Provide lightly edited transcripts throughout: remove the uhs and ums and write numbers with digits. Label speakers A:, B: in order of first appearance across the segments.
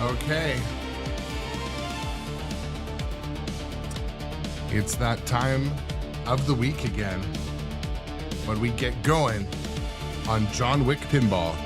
A: Okay. It's that time of the week again when we get going on John Wick Pinball.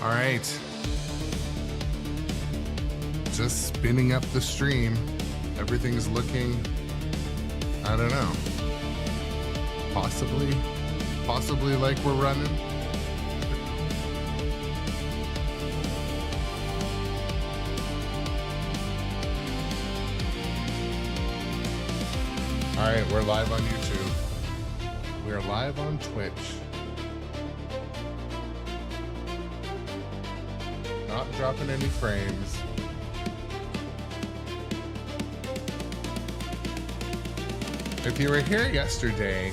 A: All right. Just spinning up the stream. Everything's looking, I don't know, possibly like we're running. All right, we're live on YouTube. We're live on Twitch. Not dropping any frames. If you were here yesterday,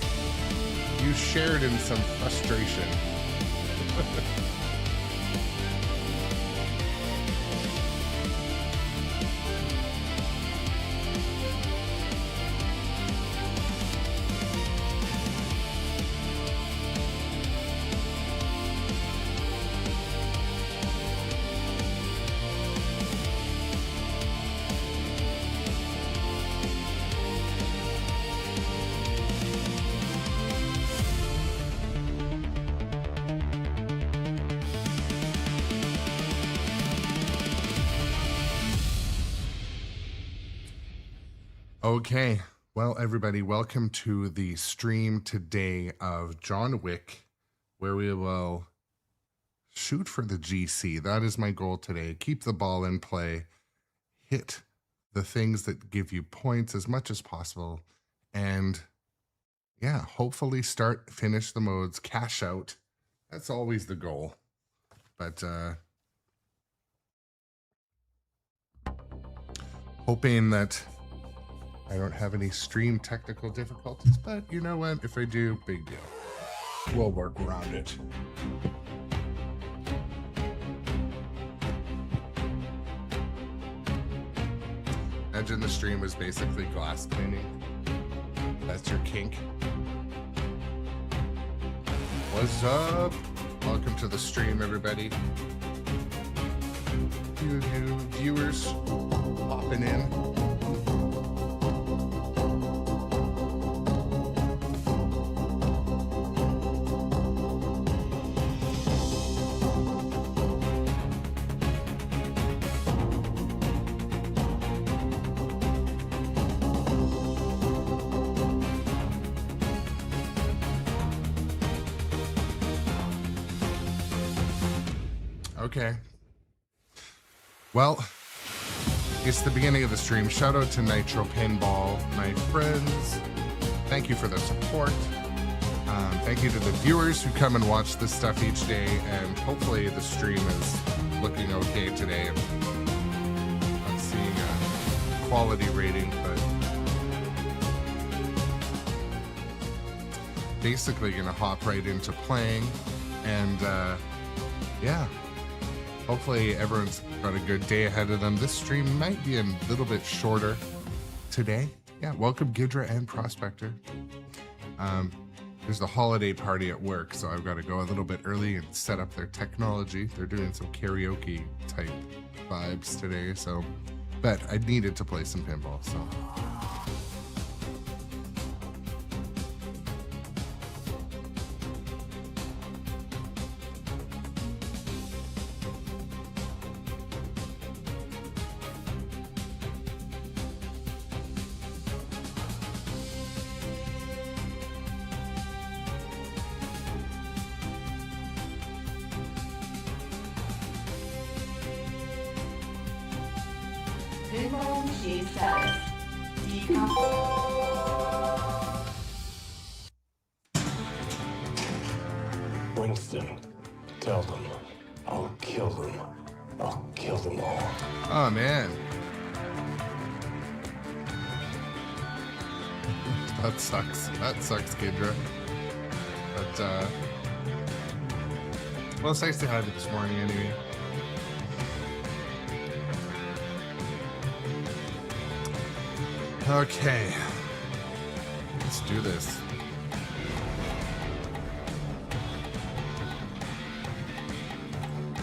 A: you shared in some frustration. Okay, well, everybody, welcome to the stream today of John Wick, where we will shoot for the GC. That is my goal today. Keep the ball in play, hit the things that give you points as much as possible, and yeah, hopefully finish the modes, cash out. That's always the goal. But hoping that I don't have any stream technical difficulties, but you know what? If I do, big deal. We'll work around it. Imagine the stream was basically glass cleaning. That's your kink. What's up? Welcome to the stream, everybody. Few new viewers popping in. Okay. Well, it's the beginning of the stream. Shout out to Nitro Pinball, my friends. Thank you for the support. Thank you to the viewers who come and watch this stuff each day, and hopefully the stream is looking okay today. I'm not seeing a quality rating, but basically gonna hop right into playing, and yeah. Hopefully everyone's got a good day ahead of them. This stream might be a little bit shorter today. Yeah, welcome Gidra and Prospector. There's the holiday party at work, so I've got to go a little bit early and set up their technology. They're doing some karaoke type vibes today, so, but I needed to play some pinball, so.
B: Pinball machine status.
C: Winston, tell them. I'll kill them. I'll kill them all.
A: Oh, man. That sucks. That sucks, Kidra. But, well, it's nice to have you this morning anyway. Okay. Let's do this.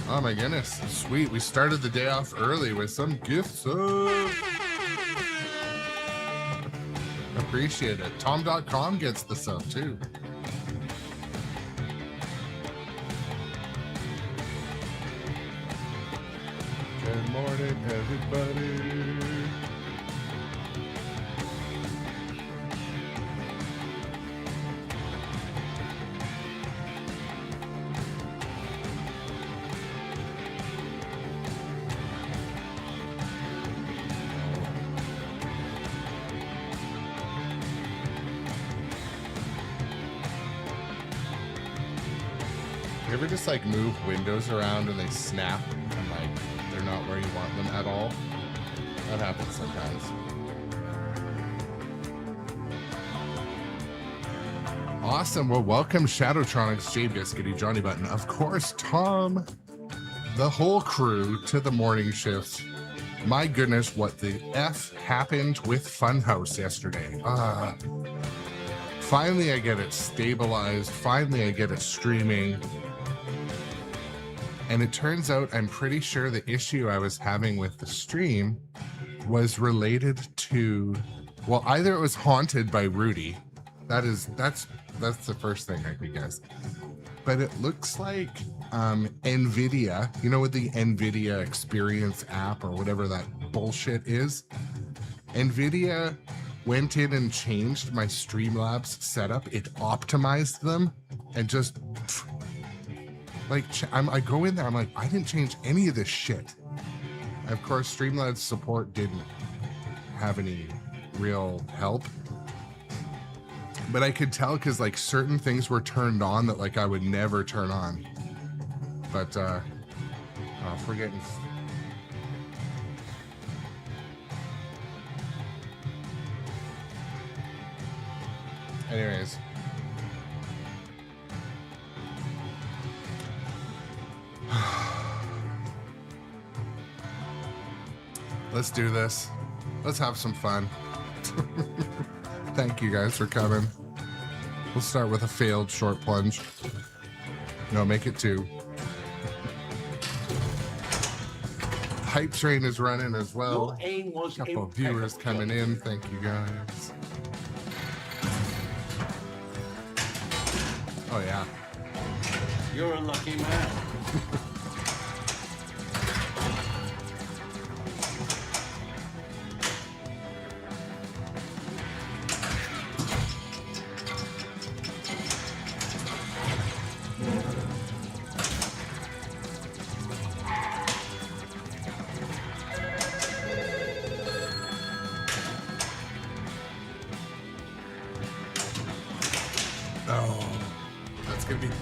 A: Oh my goodness. Sweet. We started the day off early with some gifts. Appreciate it. Tom.com gets the sub too. Good morning, everybody. You ever just like move windows around and they snap and like they're not where you want them at all? That happens sometimes. Awesome. Well, welcome Shadowtronics, Jay Biscuity, Johnny Button, of course, Tom, the whole crew to the morning shift. My goodness, what the F happened with Funhouse yesterday. Finally, I get it stabilized. Finally, I get it streaming. And it turns out I'm pretty sure the issue I was having with the stream was related to, well, either it was haunted by Rudy. That's the first thing I could guess. But it looks like NVIDIA, you know, with the NVIDIA Experience app or whatever that bullshit is, NVIDIA went in and changed my Streamlabs setup. It optimized them and just like I go in there, I'm like, I didn't change any of this shit. And of course, Streamlabs support didn't have any real help. But I could tell because like certain things were turned on that like I would never turn on. But forgetting. Anyways. Let's do this. Let's have some fun. Thank you guys for coming. We'll start with a failed short plunge. No, make it 2. Hype train is running as well. A couple of viewers coming in. Thank you guys. Oh yeah.
C: You're a lucky man.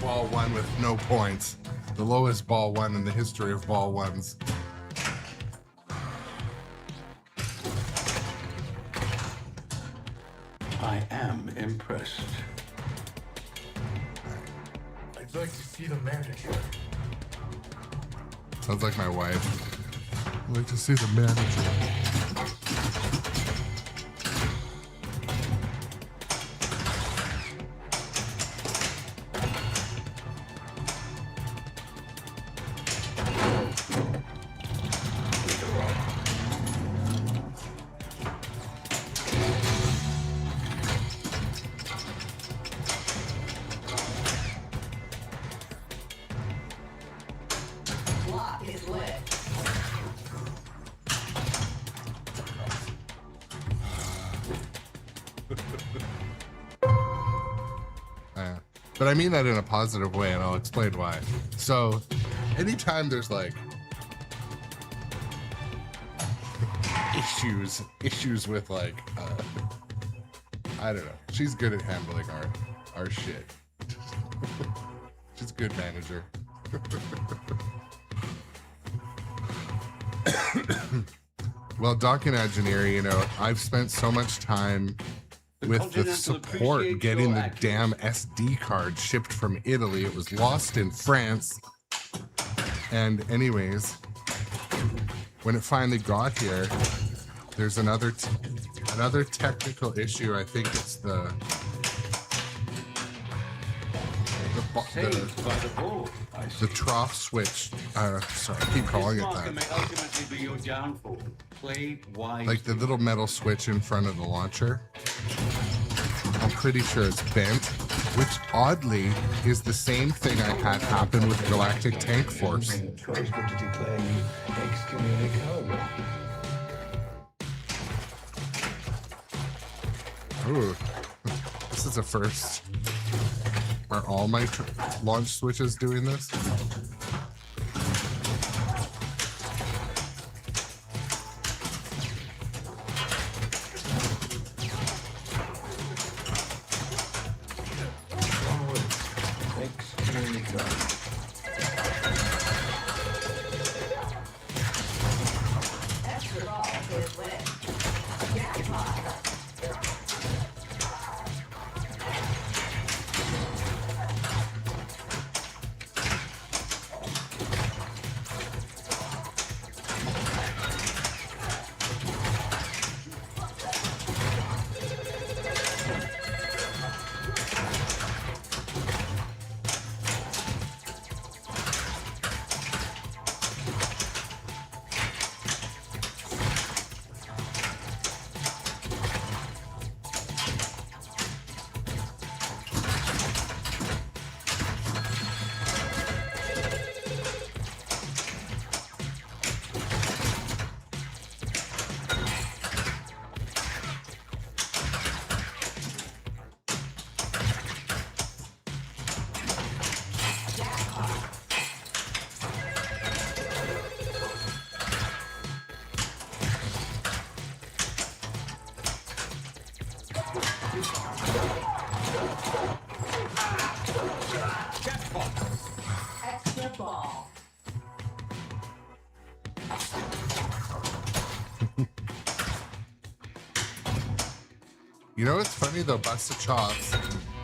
A: Ball 1 with no points. The lowest ball 1 in the history of ball 1s.
C: I am impressed.
D: I'd like to see the manager.
A: Sounds like my wife. I'd like to see the manager. But I mean that in a positive way, and I'll explain why. So, anytime there's like... issues with like I don't know. She's good at handling our shit. She's a good manager. Well, Dock and Engineer, you know, I've spent so much time with the support getting the damn SD card shipped from Italy. It was lost in France. And anyways, when it finally got here, there's another technical issue. I think it's the trough switch. Sorry, I keep calling it that. Like the little metal switch in front of the launcher. I'm pretty sure it's bent, which oddly is the same thing I had happen with Galactic Tank Force. Ooh, this is a first. Are all my launch switches doing this? You know what's funny though, Busted Chops?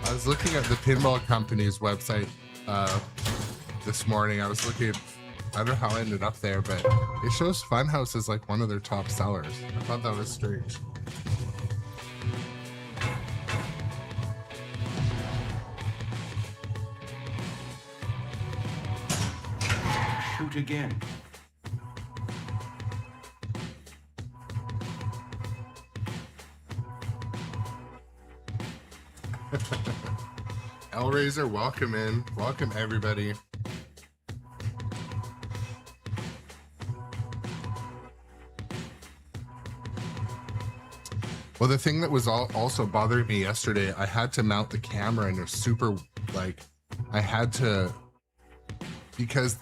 A: I was looking at the Pinball Company's website this morning. I was looking, I don't know how I ended up there, but it shows Funhouse as like one of their top sellers. I thought that was strange.
B: Shoot again.
A: Hellraiser, welcome in. Welcome everybody. Well, the thing that was also bothering me yesterday, I had to mount the camera in a super, like, I had to, because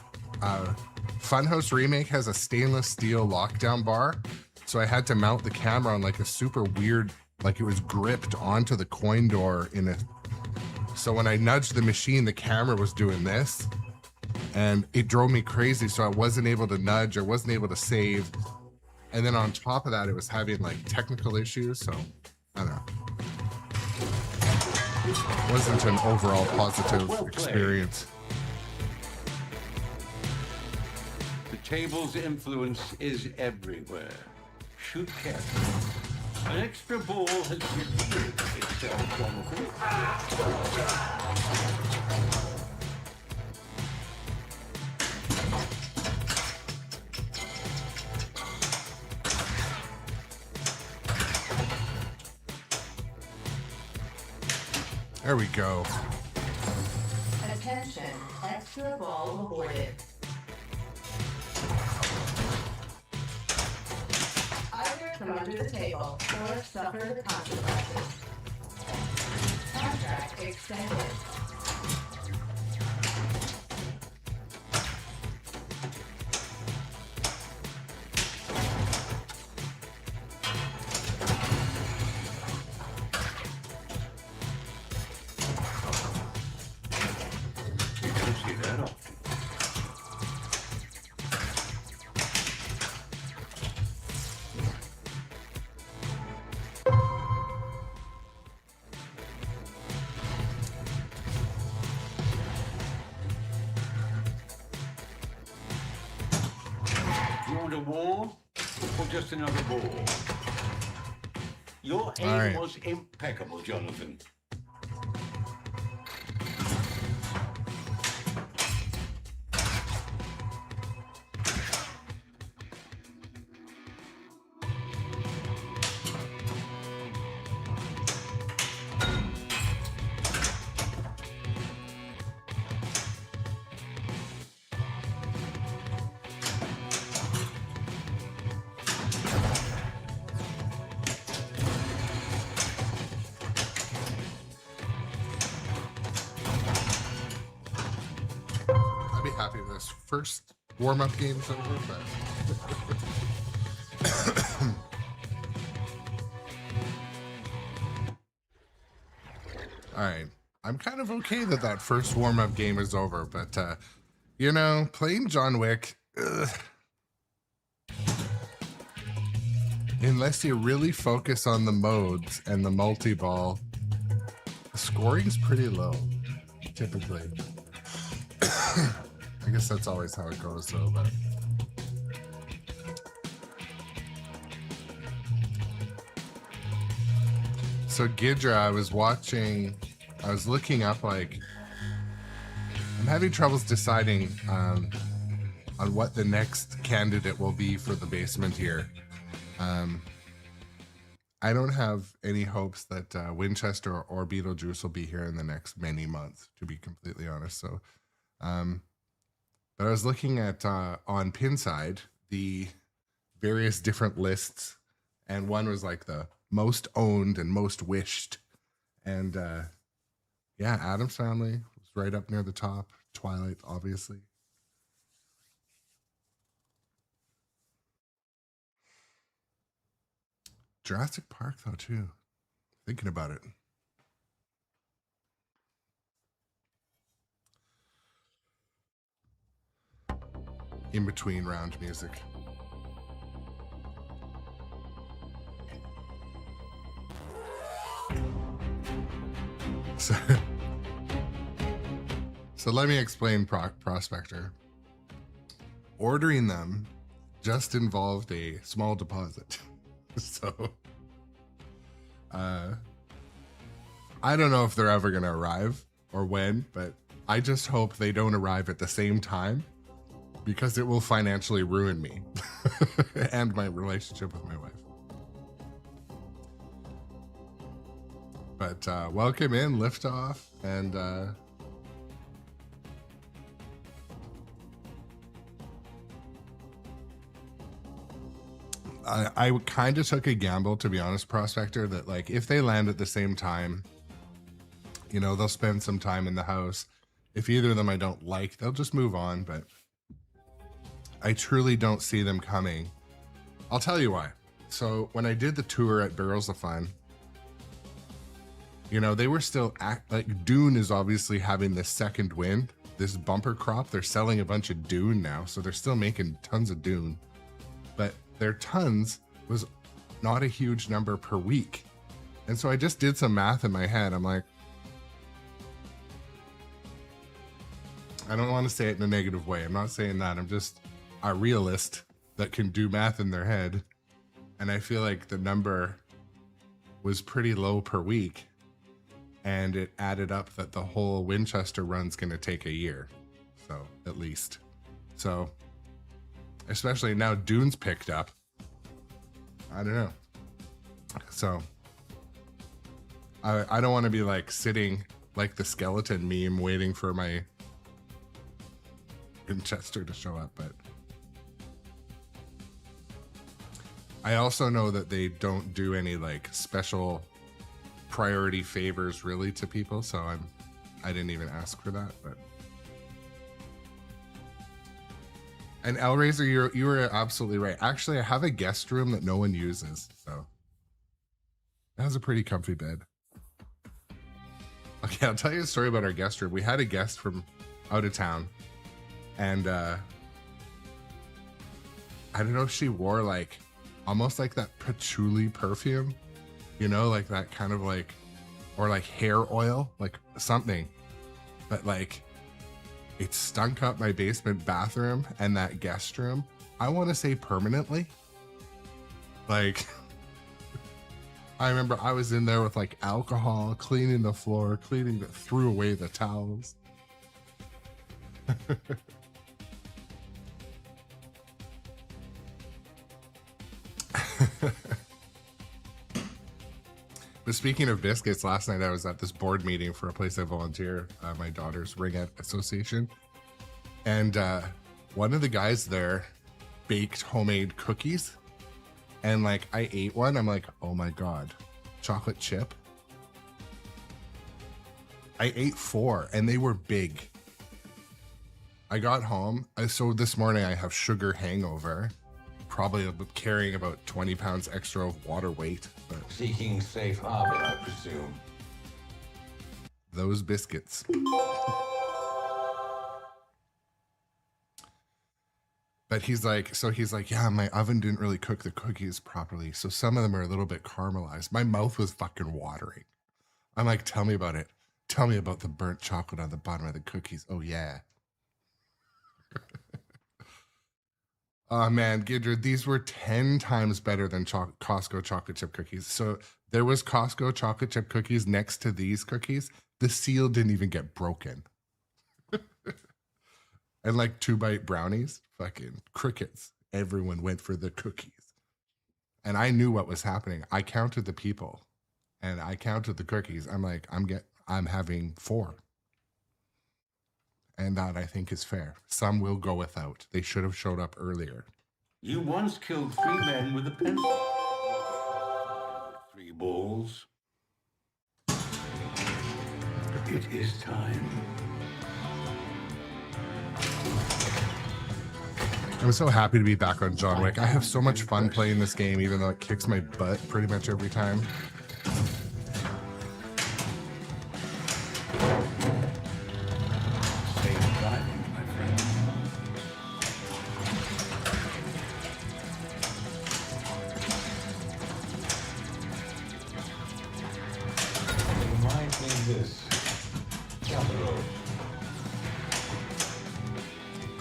A: Funhouse Remake has a stainless steel lockdown bar, so I had to mount the camera on like a super weird, like it was gripped onto the coin door in a, so when I nudged the machine, the camera was doing this, and it drove me crazy, so I wasn't able to nudge, I wasn't able to save. And then on top of that, it was having like technical issues, so I don't know. It wasn't an overall positive experience.
B: The table's influence is everywhere. Shoot carefully. An extra ball has revealed itself probably.
A: There we go.
E: Attention, extra ball awarded. Either from under the table or suffer the consequences. Contract extended.
B: want a war or just another ball? Your aim
A: right.
B: was impeccable, Jonathan.
A: I'd be happy if this first warm-up game's over, but all right. I'm kind of okay that that first warm-up game is over, but you know, playing John Wick, unless you really focus on the modes and the multi-ball, the scoring's pretty low, typically. I guess that's always how it goes, though. But so Gidra, I was looking up, like, I'm having troubles deciding on what the next candidate will be for the basement here. I don't have any hopes that Winchester or Beetlejuice will be here in the next many months, to be completely honest. So, but I was looking at on Pinside the various different lists, and one was like the most owned and most wished, and yeah, Addams Family was right up near the top. Twilight, obviously. Jurassic Park, though, too. Thinking about it. In between round music. So let me explain Prospector. Ordering them just involved a small deposit. So I don't know if they're ever going to arrive or when, but I just hope they don't arrive at the same time, because it will financially ruin me and my relationship with my wife. But welcome in, liftoff, and I kind of took a gamble, to be honest, Prospector, that like if they land at the same time, you know, they'll spend some time in the house. If either of them I don't like, they'll just move on, but I truly don't see them coming. I'll tell you why. So when I did the tour at Barrels of Fun, you know, they were still like Dune is obviously having this second wind, this bumper crop. They're selling a bunch of Dune now, so they're still making tons of Dune, but their tons was not a huge number per week. And so I just did some math in my head. I'm like, I don't want to say it in a negative way. I'm not saying that. I'm just a realist that can do math in their head. And I feel like the number was pretty low per week. And it added up that the whole Winchester run's going to take a year. So, at least. So, especially now Dune's picked up. I don't know. So, I don't want to be like sitting like the skeleton meme waiting for my Winchester to show up, but I also know that they don't do any like special priority favors really to people, so I didn't even ask for that. But and Elraiser, you were absolutely right. Actually, I have a guest room that no one uses, so it has a pretty comfy bed. Okay, I'll tell you a story about our guest room. We had a guest from out of town, and I don't know if she wore like almost like that patchouli perfume, you know, like that kind of like, or like hair oil, like something, but like it stunk up my basement bathroom and that guest room. I want to say permanently. Like, I remember I was in there with like alcohol, cleaning the floor, threw away the towels. But speaking of biscuits, last night I was at this board meeting for a place I volunteer, my daughter's ring association. And one of the guys there baked homemade cookies. And like I ate one, I'm like, oh my God, chocolate chip. I ate 4 and they were big. I got home. So this morning I have sugar hangover, probably carrying about 20 pounds extra of water weight. But
B: Seeking safe harbor, I presume.
A: those biscuits. But he's like, yeah, my oven didn't really cook the cookies properly. So some of them are a little bit caramelized. My mouth was fucking watering. I'm like, tell me about it. Tell me about the burnt chocolate on the bottom of the cookies. Oh, yeah. Oh, man, Gidra, these were 10 times better than Costco chocolate chip cookies. So there was Costco chocolate chip cookies next to these cookies. The seal didn't even get broken. And like 2-bite brownies, fucking crickets. Everyone went for the cookies. And I knew what was happening. I counted the people and I counted the cookies. I'm like, I'm having 4. And that I think is fair. Some will go without. They should have showed up earlier.
B: You once killed 3 men with a pencil. 3 balls. It is time.
A: I'm so happy to be back on John Wick. I have so much fun playing this game, even though it kicks my butt pretty much every time.
B: Safe driving, my friend. Reminds me of this. Down the road.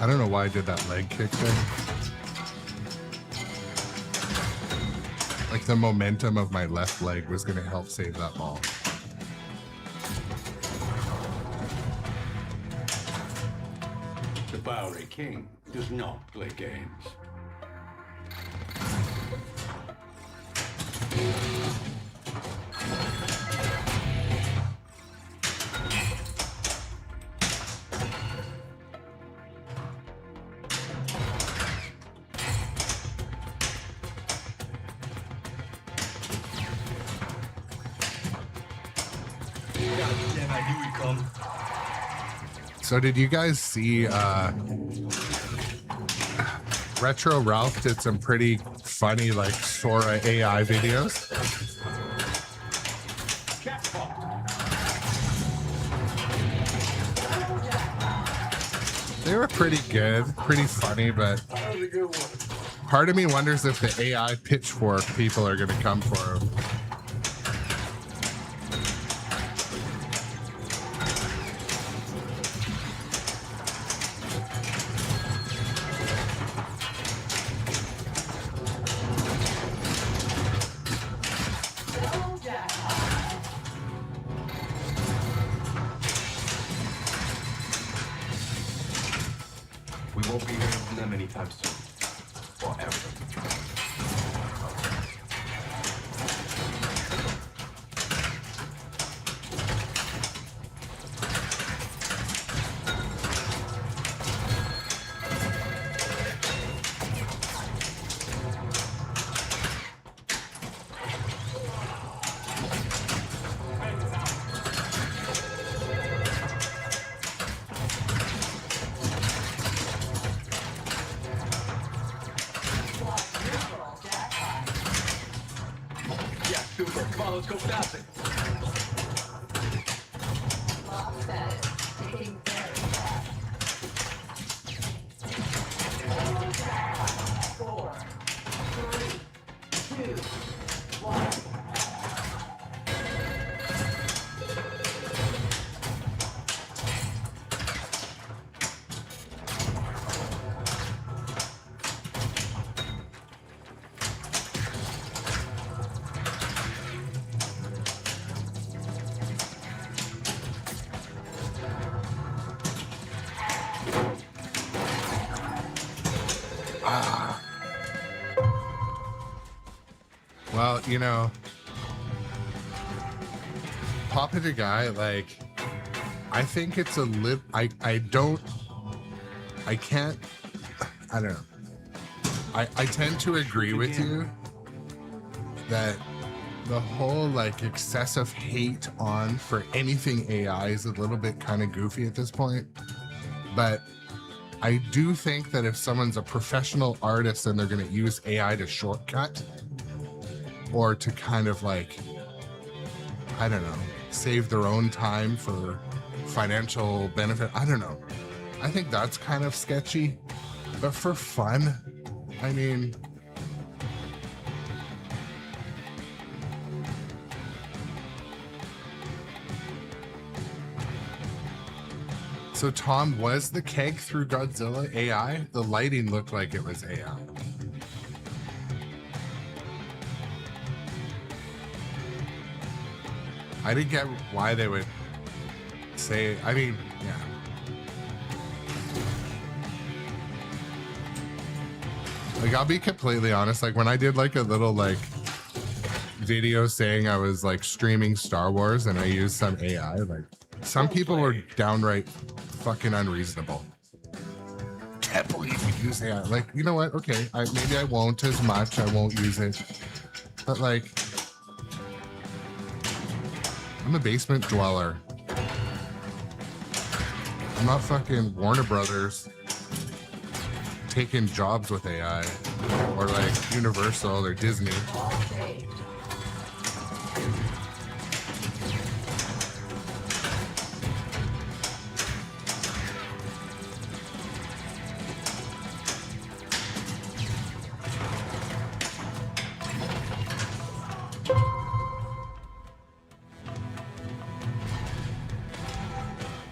A: I don't know why I did that leg kick there. Like the momentum of my left leg was going to help save that ball.
B: The Bowery King does not play games.
A: So did you guys see Retro Ralph did some pretty funny like Sora AI videos? They were pretty good, pretty funny, but part of me wonders if the AI pitchfork people are going to come for him.
F: We won't be hearing from them anytime soon. Or ever. Come on, let's go fast.
E: Bob said it. Taking very fast. 4, 3, 2, 1.
A: Well, you know, Papa the guy, like, I think it's a I can't, I don't know. I tend to agree with you that the whole like excessive hate on for anything AI is a little bit kind of goofy at this point. But I do think that if someone's a professional artist and they're going to use AI to shortcut or to kind of like, I don't know, save their own time for financial benefit, I don't know. I think that's kind of sketchy. But for fun, I mean, so Tom, was the keg through Godzilla AI? The lighting looked like it was AI. I didn't get why they would say, I mean, yeah. Like, I'll be completely honest, like when I did like a little like video saying I was like streaming Star Wars and I used some AI, like some people were downright fucking unreasonable. Can't believe you use AI. Like, you know what? Okay, maybe I won't as much. I won't use it. But like, I'm a basement dweller. I'm not fucking Warner Brothers taking jobs with AI or like Universal or Disney.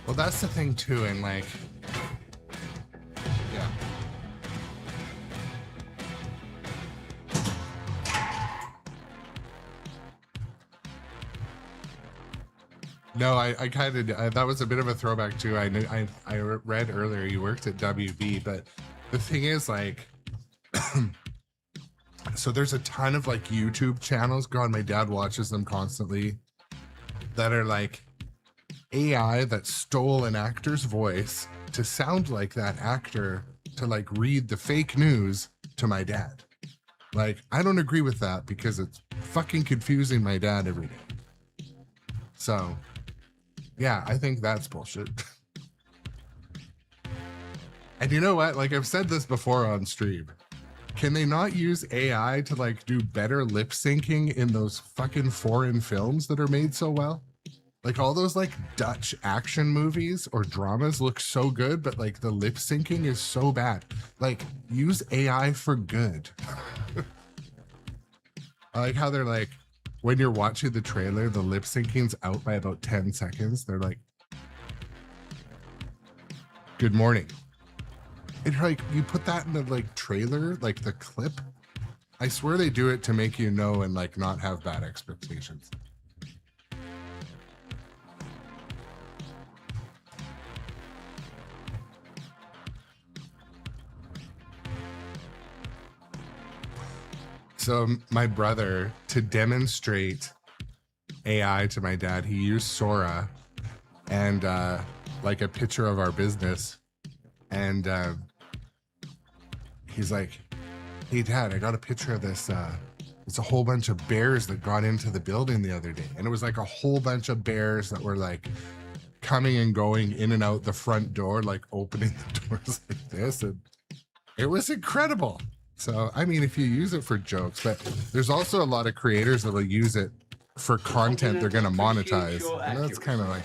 A: Well, that's the thing too, and like, yeah. No, I kind of, that was a bit of a throwback too. I knew, I read earlier you worked at WB, but the thing is like, so there's a ton of like YouTube channels. God, my dad watches them constantly that are like AI that stole an actor's voice to sound like that actor to like read the fake news to my dad. Like, I don't agree with that because it's fucking confusing my dad every day. So, yeah, I think that's bullshit. And you know what? Like, I've said this before on stream. Can they not use AI to like do better lip syncing in those fucking foreign films that are made so well? Like all those like Dutch action movies or dramas look so good, but like the lip syncing is so bad. Like, use AI for good. I like how they're like, when you're watching the trailer, the lip syncing's out by about 10 seconds. They're like, good morning. And you're like, you put that in the like trailer, like the clip. I swear they do it to make you know and like not have bad expectations. So my brother, to demonstrate AI to my dad, he used Sora and like a picture of our business. And he's like, hey dad, I got a picture of this. It's a whole bunch of bears that got into the building the other day. And it was like a whole bunch of bears that were like coming and going in and out the front door, like opening the doors like this. And it was incredible. So, I mean, if you use it for jokes, but there's also a lot of creators that will use it for content they're going to monetize. And that's kind of like,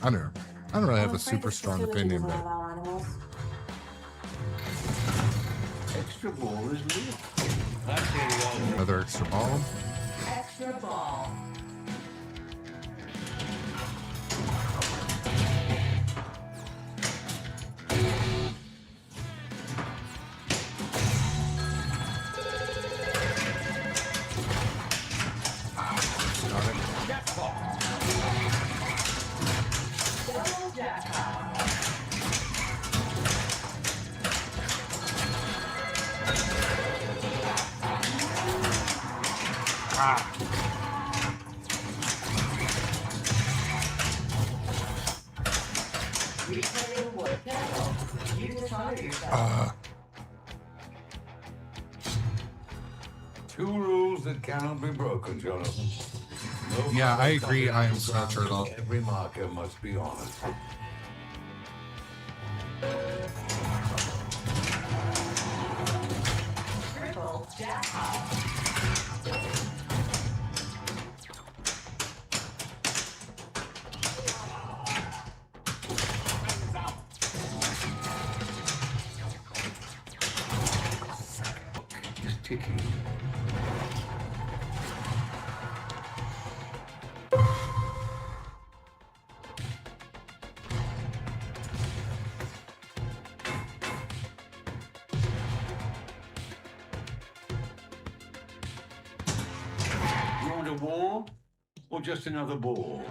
A: I don't know. I don't really have a super strong opinion, but.
B: Extra ball is real.
A: Another extra ball.
E: Extra ball. Reclaiming wood. Careful. You dishonor yourself.
B: Two rules that cannot be broken, Jonathan. No
A: Yeah, I
B: further
A: agree. I am
B: confidence
A: Snow Turtle.
B: Every marker must be honored.
E: Triple jackpot.
B: Is ticking. You want a war or just another ball?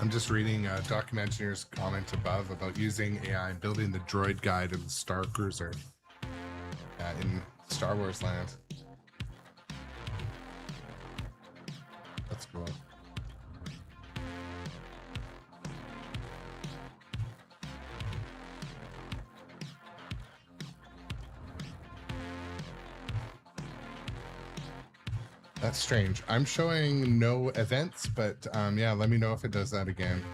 A: I'm just reading Doc Engineer's comment above about using AI building the droid guide in the Star Cruiser in Star Wars land. That's cool. That's strange. I'm showing no events, but yeah, let me know if it does that again.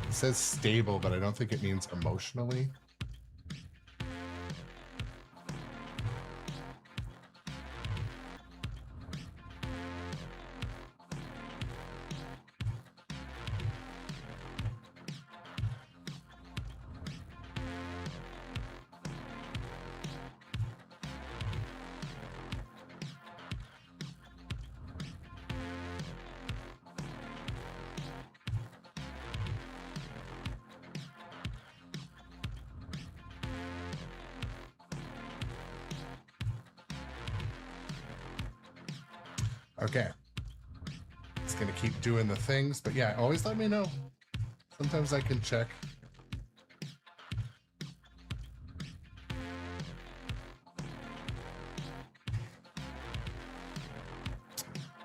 A: It says stable, but I don't think it means emotionally. Okay. It's gonna keep doing the things, but yeah, always let me know. Sometimes I can check.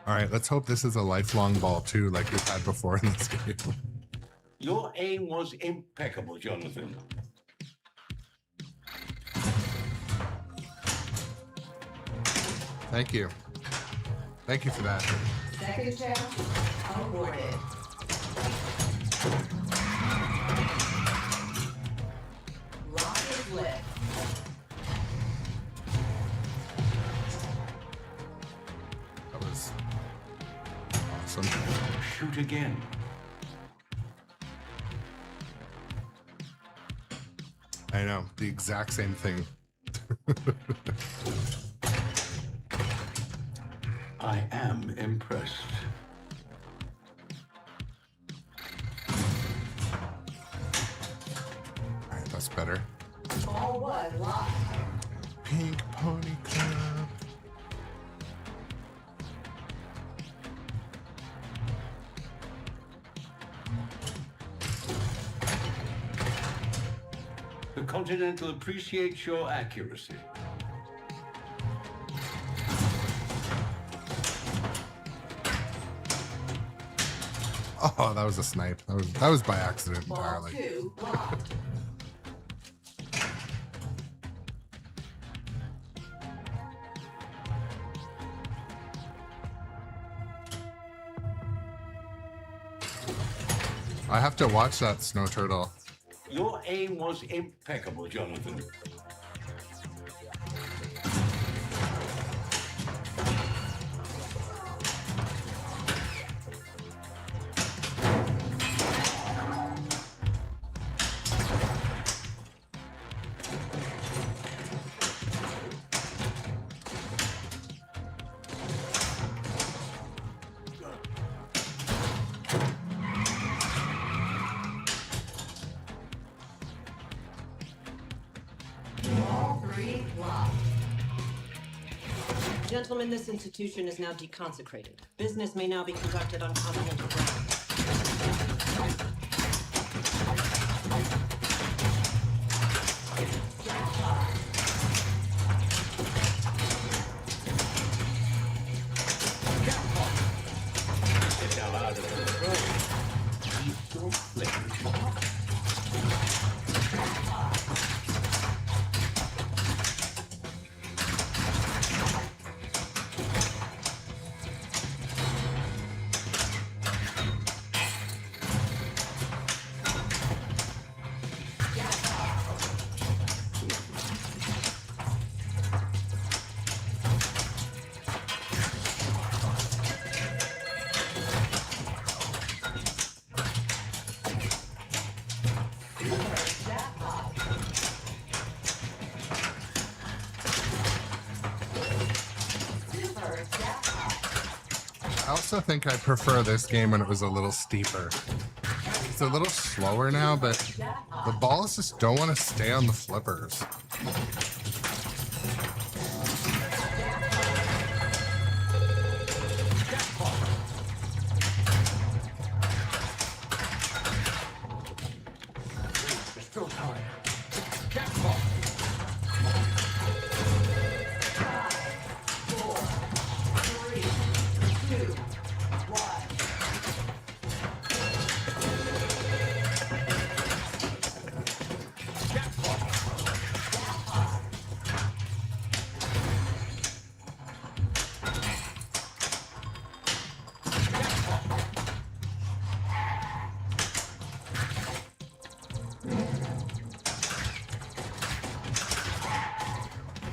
A: All right, let's hope this is a lifelong ball too, like we've had before in this game.
B: Your aim was impeccable, Jonathan.
A: Thank you. Thank you for that.
E: Second chance awarded. Lock is lit.
A: That was awesome.
B: Shoot again.
A: I know, the exact same thing.
B: I am impressed.
A: All right, that's better.
E: Ball one locked.
A: Pink Pony Club.
B: The Continental appreciates your accuracy.
A: Oh, that was a snipe. That was by accident
E: Ball
A: entirely.
E: two locked.
A: I have to watch that Snow Turtle.
B: Your aim was impeccable, Jonathan.
E: Ball three locked.
G: Gentlemen, this institution is now deconsecrated. Business may now be conducted on continental ground.
A: also think I prefer this game when it was a little steeper. It's a little slower now, but the balls just don't want to stay on the flippers.
D: There's still time.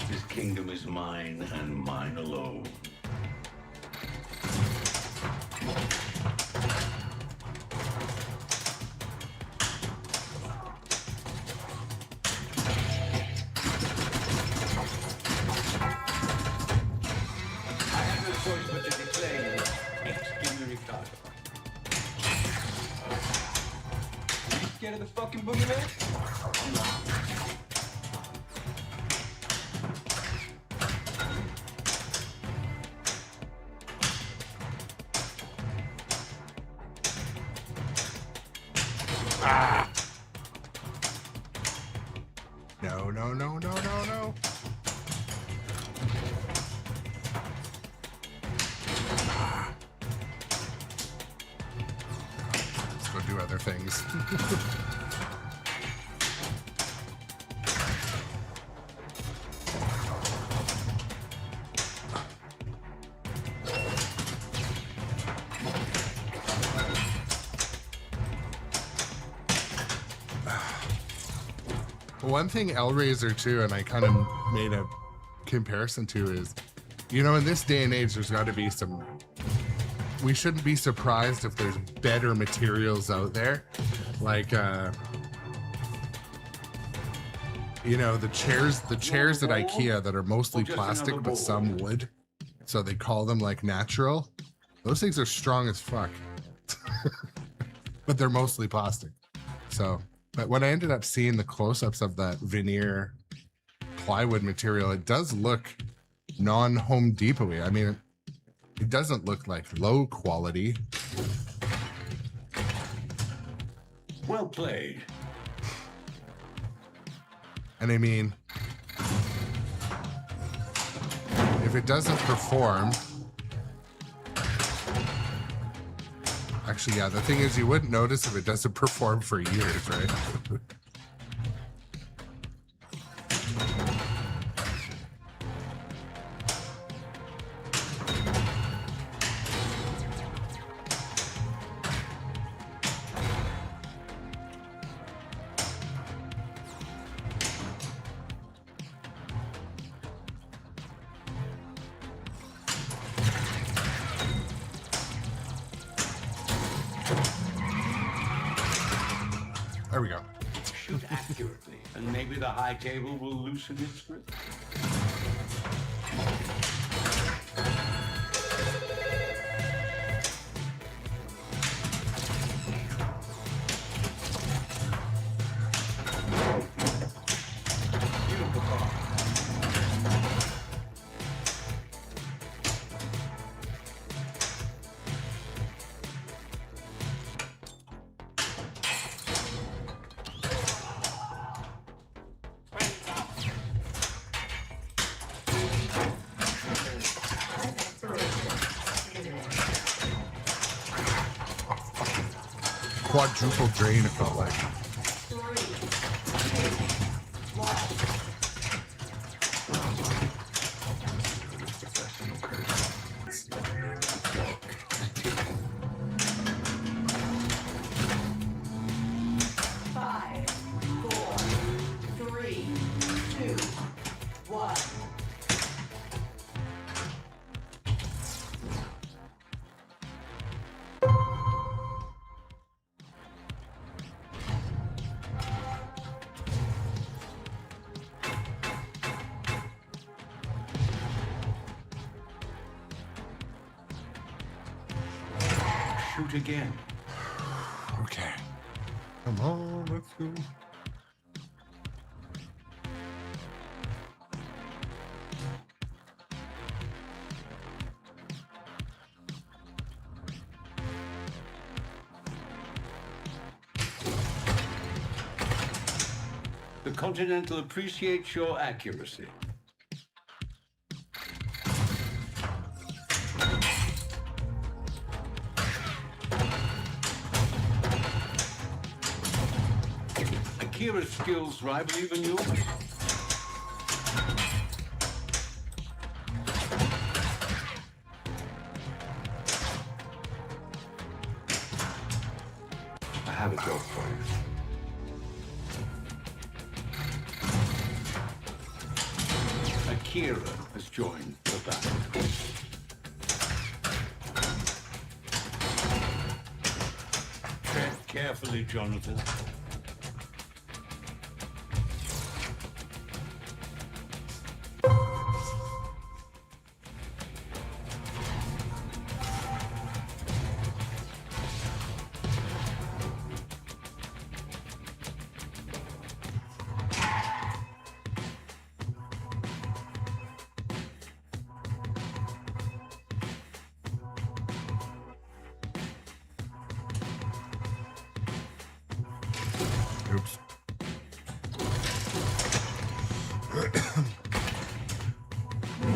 B: This kingdom is mine and mine alone. I have no choice but to declare you excommunicado.
F: Are you scared of the fucking boogeyman?
A: No, no, no, no, no, no. Let's go do other things. One thing Hellraiser 2, and I kind of made a comparison to, is, you know, in this day and age, there's got to be some. We shouldn't be surprised if there's better materials out there, like, you know, the chairs at IKEA that are mostly plastic but some wood, so they call them like natural. Those things are strong as fuck, but they're mostly plastic. So. But when I ended up seeing the close-ups of that veneer plywood material, it does look non-Home Depot-y. I mean, it doesn't look like low quality.
B: Well played.
A: And I mean, if it doesn't perform... Actually, yeah, the thing is, you wouldn't notice if it doesn't perform for years, right? There we go.
B: Shoot accurately, and maybe the high table will loosen its grip. Beautiful car.
A: Quadruple drain, it felt like.
B: shoot again.
A: Okay. Come on, let's go.
B: The Continental appreciates your accuracy. Akira's skills rival even yours. I have a job for you. Akira has joined the battle. Tread carefully, Jonathan.
A: Oops.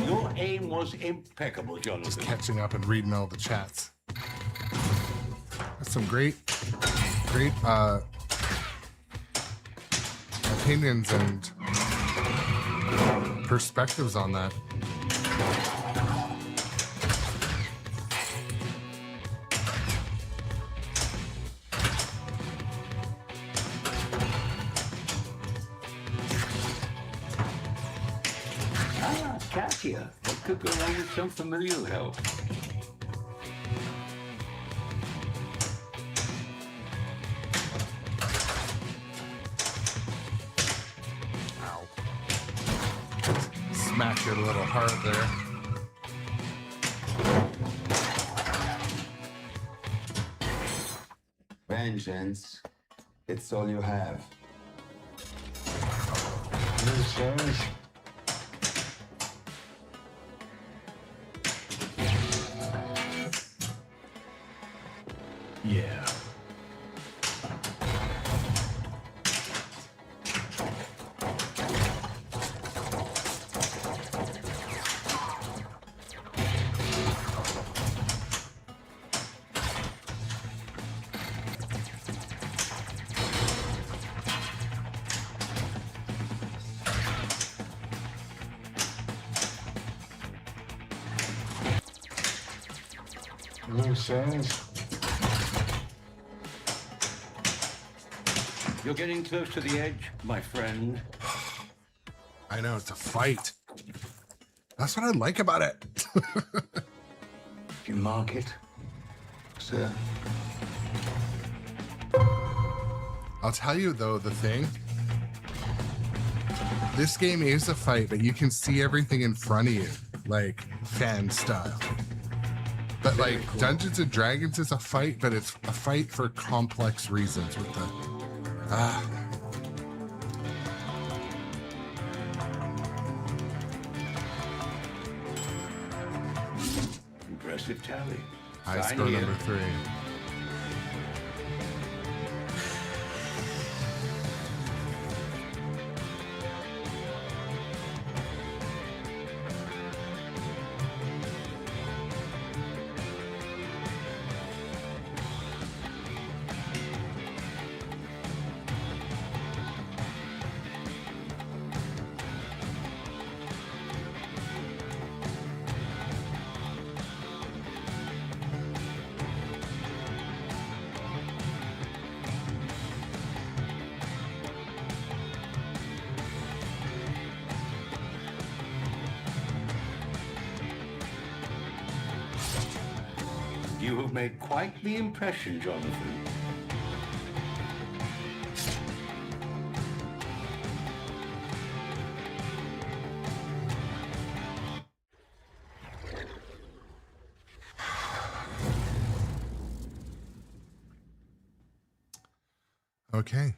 B: Your aim was impeccable, Jonathan.
A: Catching up and reading all the chats. That's some great opinions and perspectives on that.
B: Katia, what could go wrong with some familial help?
A: Ow. Smack your little heart there.
H: Vengeance. It's all you have.
C: Yeah. Makes sense.
B: You're getting close to the edge, my friend.
A: I know, it's a fight. That's what I like about it.
B: You mark it, sir.
A: I'll tell you though, the thing. This game is a fight, but you can see everything in front of you, like fan style. But like Dungeons and Dragons is a fight, but it's a fight for complex reasons with the
B: Impressive tally.
A: high
B: Sign
A: score
B: here.
A: number 3.
B: You have made quite the impression, Jonathan.
A: Okay.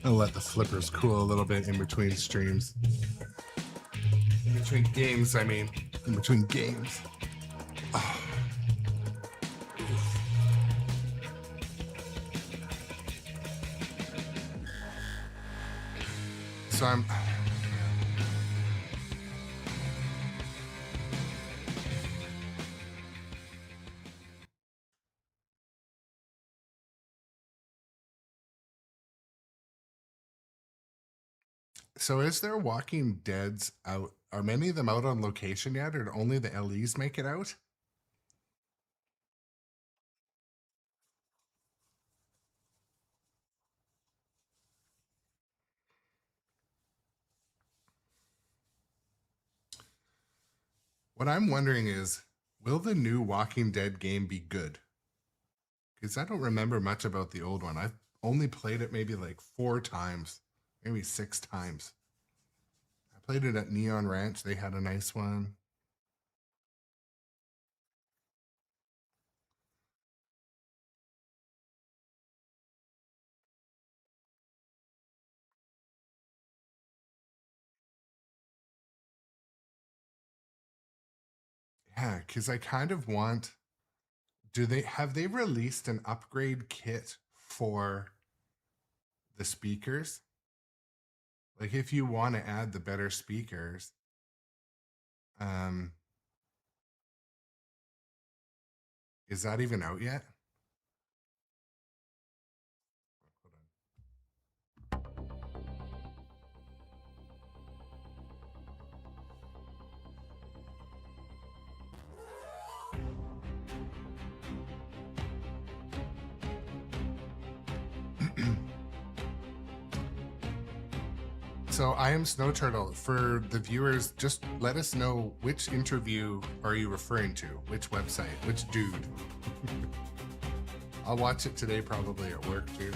A: I'll let the flippers cool a little bit in between streams. In between games, I mean. In between games. Oh. So I'm... So is there Walking Dead's out? Are many of them out on location yet, or do only the LEs make it out? What I'm wondering is, will the new Walking Dead game be good? Because I don't remember much about the old one. I've only played it maybe like 4 times, maybe 6 times. I played it at Neon Ranch. They had a nice one. Yeah, because I kind of want... Have they released an upgrade kit for the speakers? Like if you want to add the better speakers, is that even out yet? So I am Snow Turtle. For the viewers, just let us know which interview are you referring to? Which website? Which dude? I'll watch it today probably at work too.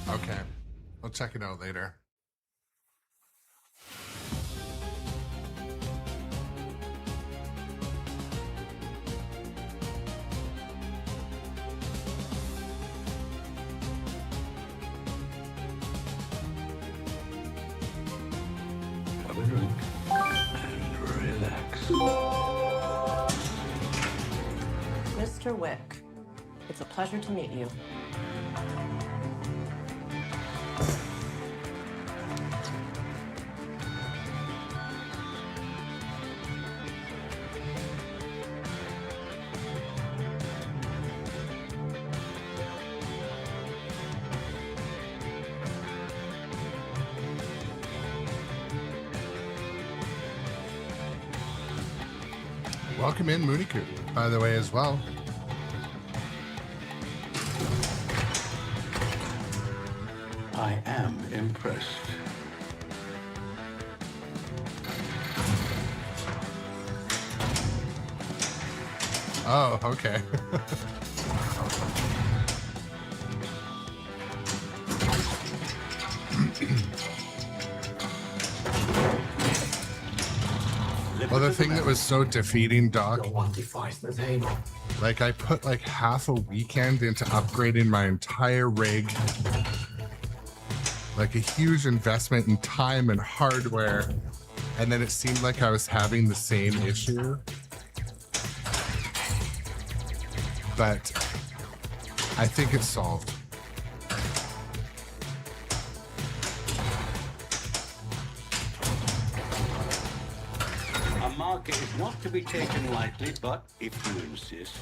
A: Okay, I'll check it out later.
B: Have a drink and relax.
G: Mr. Wick, it's a pleasure to meet you.
A: Welcome in, Mooniku, by the way, as well.
B: I am impressed.
A: Oh, okay. Well, the thing that was so defeating, Doc,
D: No one defies the table.
A: like I put like half a weekend into upgrading my entire rig. Like a huge investment in time and hardware. And then it seemed like I was having the same issue. But I think it's solved.
B: A market is not to be taken lightly, but if you insist.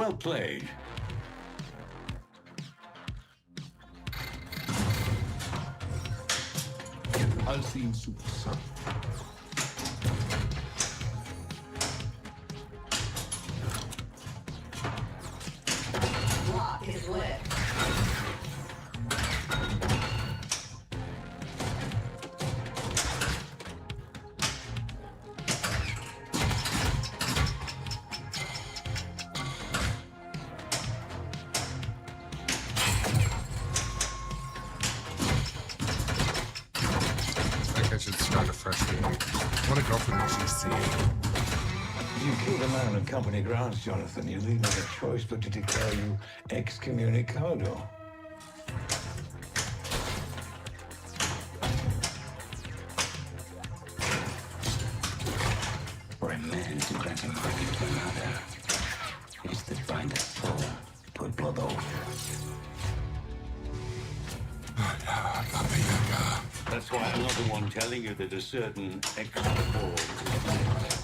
B: Well played.
C: Unseen super son.
E: Lock is lit.
A: I think I should start a fresh game. I want to go for the GC.
B: You killed a man on company grounds, Jonathan. You leave no choice but to declare you excommunicado.
I: For a man to grant a market to another is to find a soul to a blood oath.
A: Papa Yaga.
B: That's why I'm not the one telling you that a certain extra ball is next.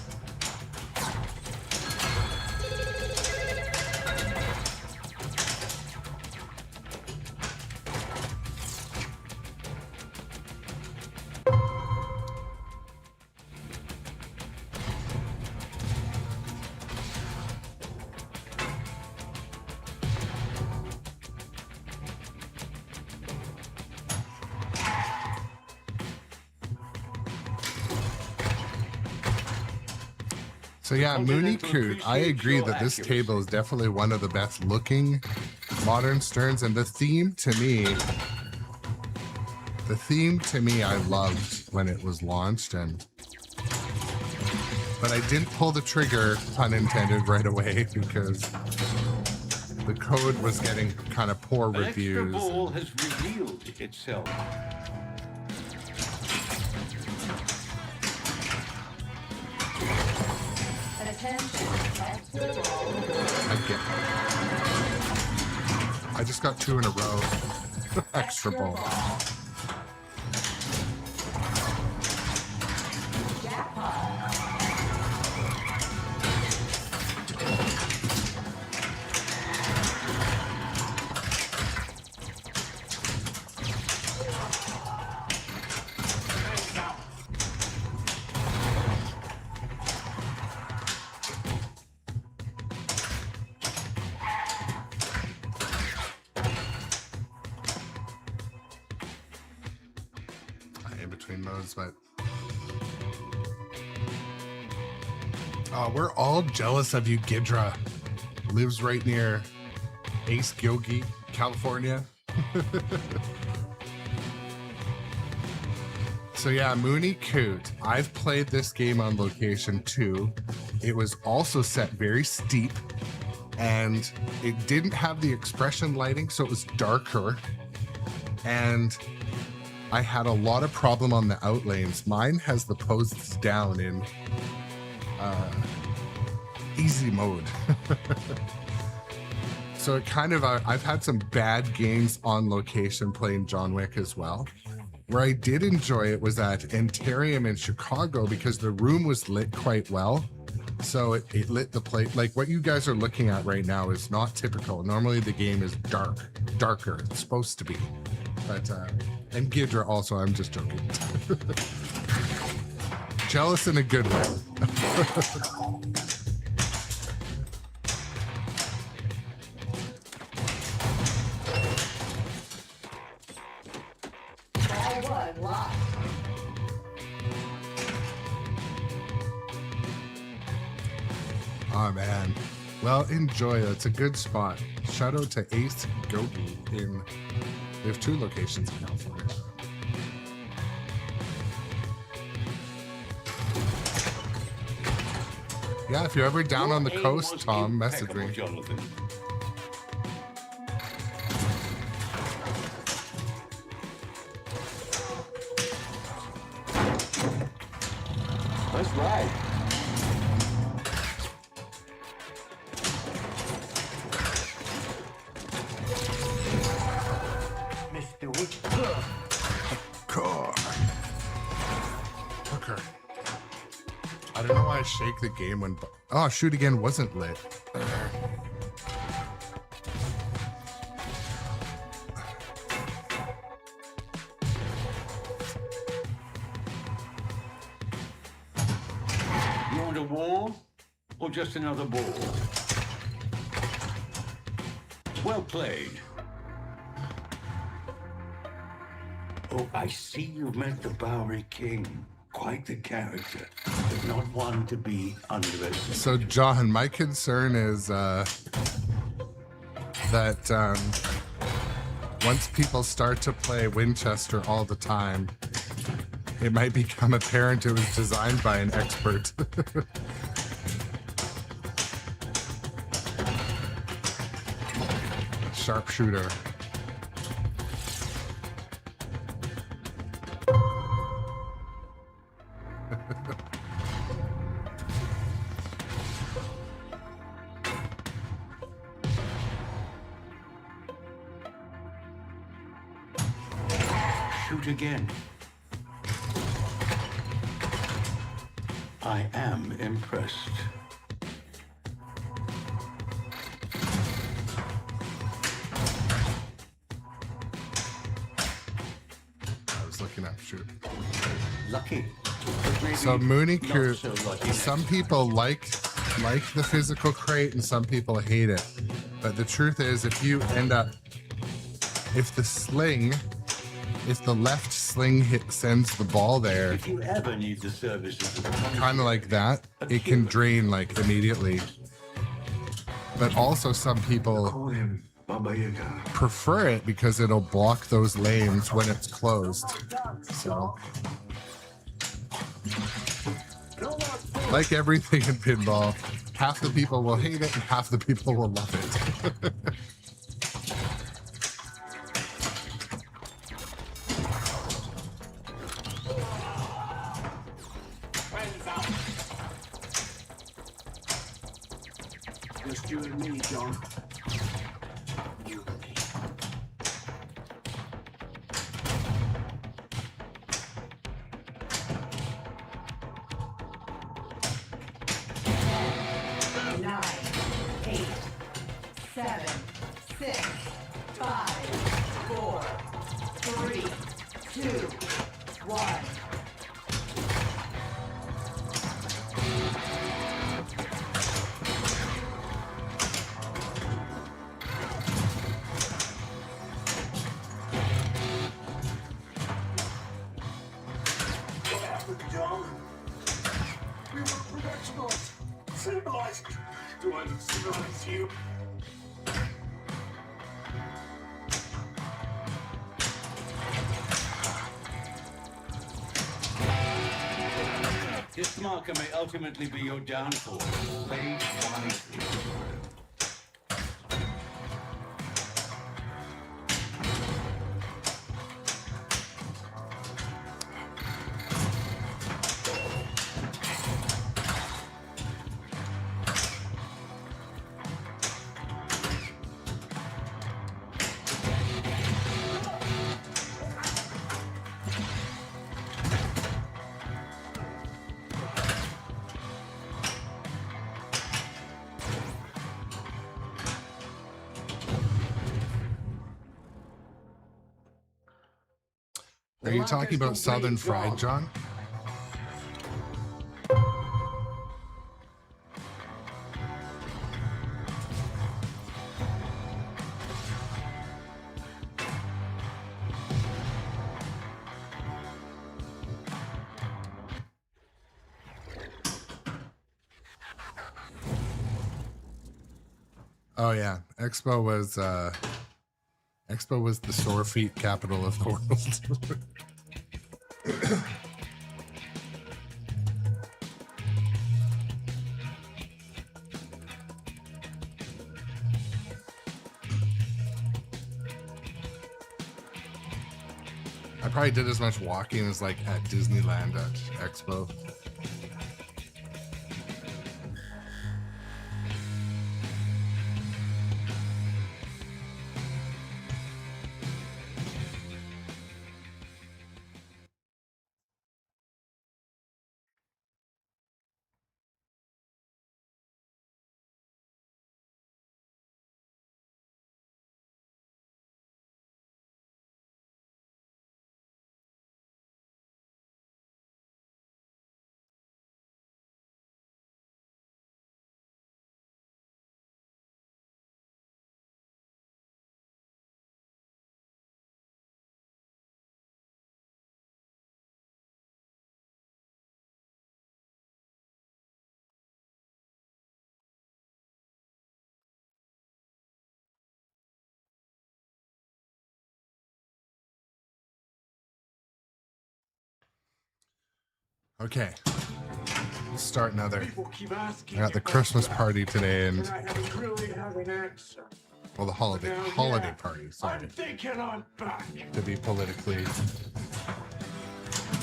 A: So yeah, Mooney Coot, I agree that this table is definitely one of the best looking modern Sterns, and the theme to me I loved when it was launched, but I didn't pull the trigger, pun intended, right away because the code was getting kind of poor
B: An extra
A: reviews.
B: ball has revealed itself.
E: Attention, extra ball.
A: I just got 2 in a row. Extra ball.
E: Jackpot.
A: In between modes, but we're all jealous of you. Gidra lives right near Ace Gilgi, California. So yeah, Mooney Coot. I've played this game on location too. It was also set very steep, and it didn't have the expression lighting, so it was darker, and I had a lot of problem on the out lanes. Mine has the posts down in easy mode. So it kind of, I've had some bad games on location playing John Wick as well. Where I did enjoy it was at Antarium in Chicago because the room was lit quite well. So it lit the plate. Like what you guys are looking at right now is not typical. Normally the game is darker. It's supposed to be. But, and Gidra also, I'm just joking. Jealous in a good way.
E: Ball one, lock.
A: Oh man. Well, enjoy. It's a good spot. Shout out to Ace Gogi in. We have 2 locations in California. Yeah, if you're ever down on the coast, Tom, message me.
B: Jonathan.
H: That's right.
D: Mr. Wick.
A: Hooker. I don't know why I shake the game when. Oh, shoot again wasn't lit.
B: a war or just another ball? Well played. Oh, I see you've met the Bowery King. Quite the character, but not one to be underestimated.
A: So, John, my concern is that once people start to play Winchester all the time, it might become apparent it was designed by an expert. Sharpshooter.
B: Shoot again. I am impressed.
A: I was looking up shoot.
B: Lucky.
A: So Mooney Crew,
B: Not so lucky
A: some
B: next
A: people like the physical crate and some people hate it. But the truth is, if you end up, if the left sling sends the ball there,
B: If you ever need the services of the
A: kind of like that, it can drain like immediately. But also some people
B: Call him Baba Yaga.
A: prefer it because it'll block those lanes when it's closed. So, like everything in pinball, half the people will hate it and half the people will love it.
I: Just you and me, John. You and me.
E: Nine, 8, 7, 6, 5, 4, 3, 2, 1.
D: What happened, John? We were professionals. Civilized. Do I civilize you?
B: This marker may ultimately be your downfall. Play wisely.
A: Are you talking about Southern Fried, John? Oh yeah, Expo was the sore feet capital of the world. I probably did as much walking as like at Disneyland at Expo. Okay. Let's start another.
D: People keep asking.
A: I got the Christmas party today and,
D: And I haven't really had an answer.
A: well, the holiday party, sorry,
D: I'm thinking I'm back.
A: to be politically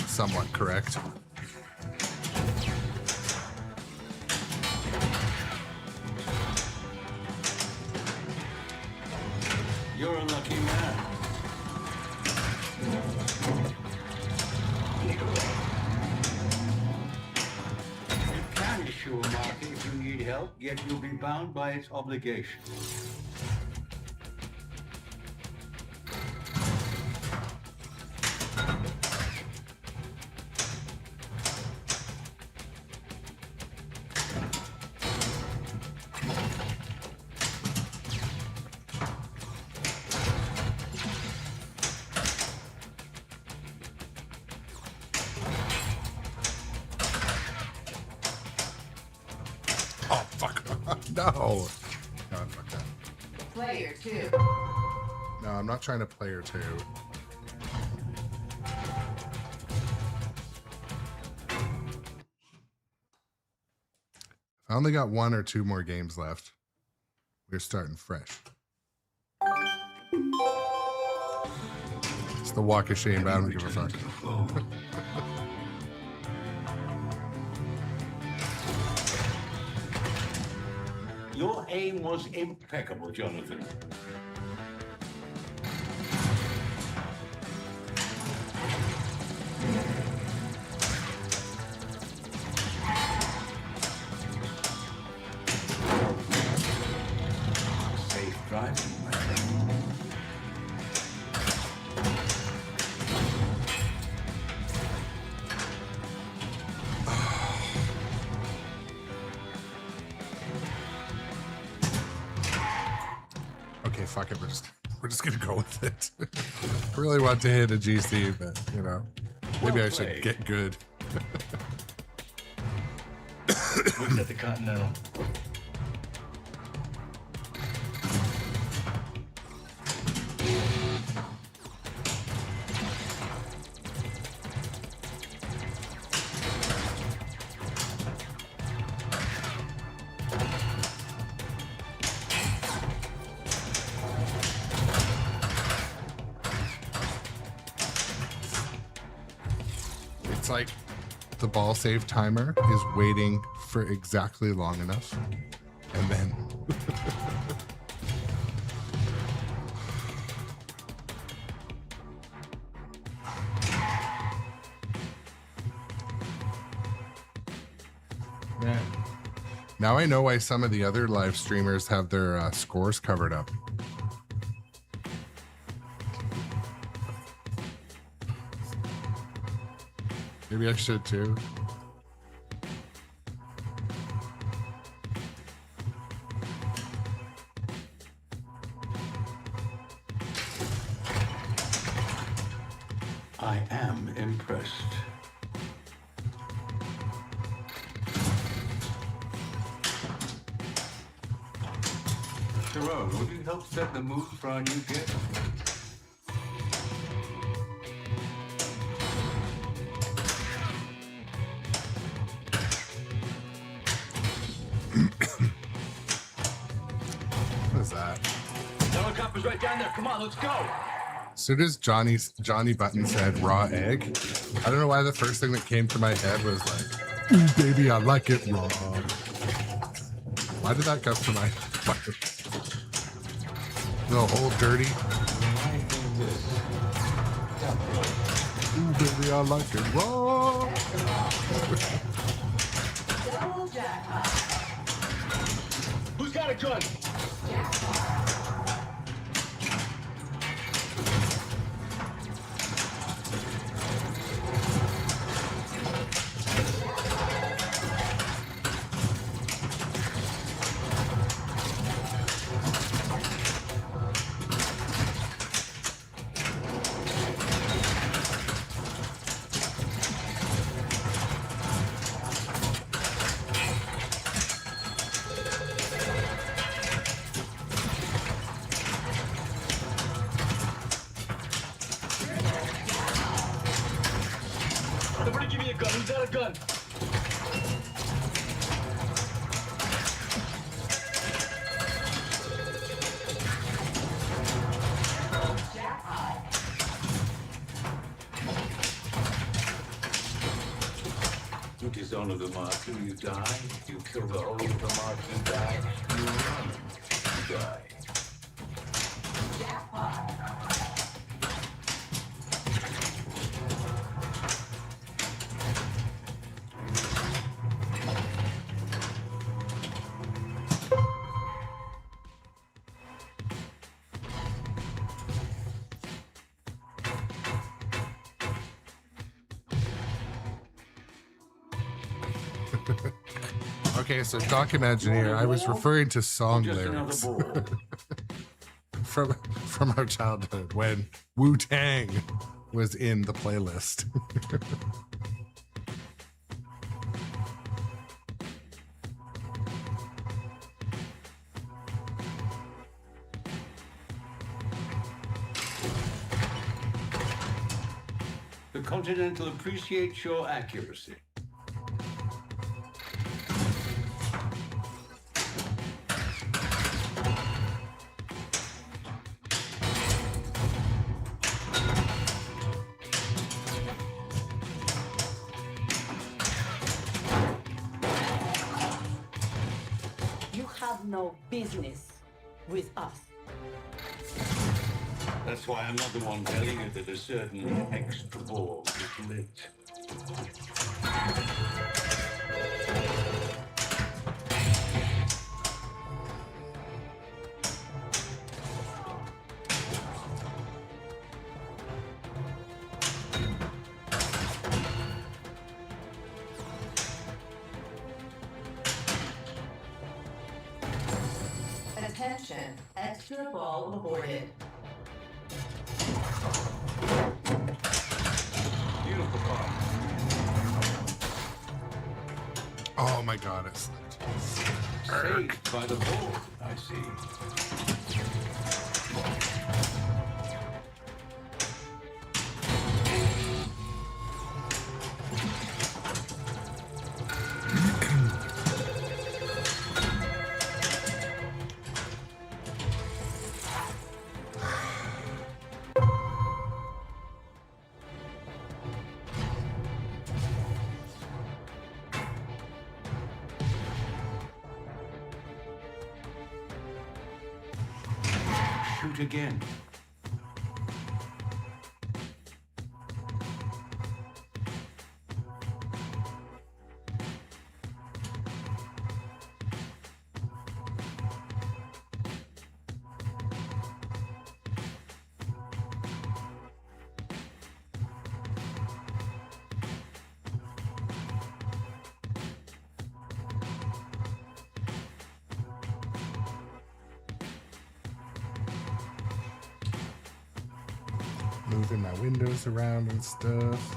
A: somewhat correct.
B: You're a lucky man. You can issue a market if you need help, yet you'll be bound by its obligations.
A: Oh, fuck. No. God, fuck that.
E: Player 2.
A: No, I'm not trying to player 2. I only got 1 or 2 more games left. We're starting fresh. It's the walk of shame, but I don't give a fuck.
B: Your aim was impeccable, Jonathan. Safe driving, my friend.
A: Okay, fuck it. We're just gonna go with it. I really want to hit a GC, but you know, maybe
B: Well
A: I should
B: played.
A: get good.
F: Wick at the Continental.
A: It's like the ball save timer is waiting for exactly long enough, and then
F: Man.
A: now I know why some of the other live streamers have their scores covered up. Maybe I should too.
B: I am impressed.
F: Jerome, will you help set the mood for our new guest?
A: What is that?
F: Helicopter's right down there. Come on, let's go.
A: As soon as Johnny Button said raw egg, I don't know why the first thing that came to my head was like, ooh, baby, I like it raw. Why did that come to my mind? The whole dirty. Ooh, baby, I like it raw.
E: Double jackpot.
F: Who's got a gun?
C: He's got a gun.
B: You dishonor the marker, you die. You kill the whole of the marker, you die. You run, you die.
A: Okay, so Doc Imagineer, I was referring to song
B: Just another
A: lyrics
B: ball.
A: from our childhood when Wu-Tang was in the playlist.
B: The Continental appreciates your accuracy.
E: You have no business with us.
B: That's why I'm not the one telling you that a certain extra ball is lit.
E: Attention, extra ball aborted.
B: Beautiful ball.
A: Oh my god, it's
B: Saved by the ball, I see. Shoot again.
A: moving my windows around and stuff.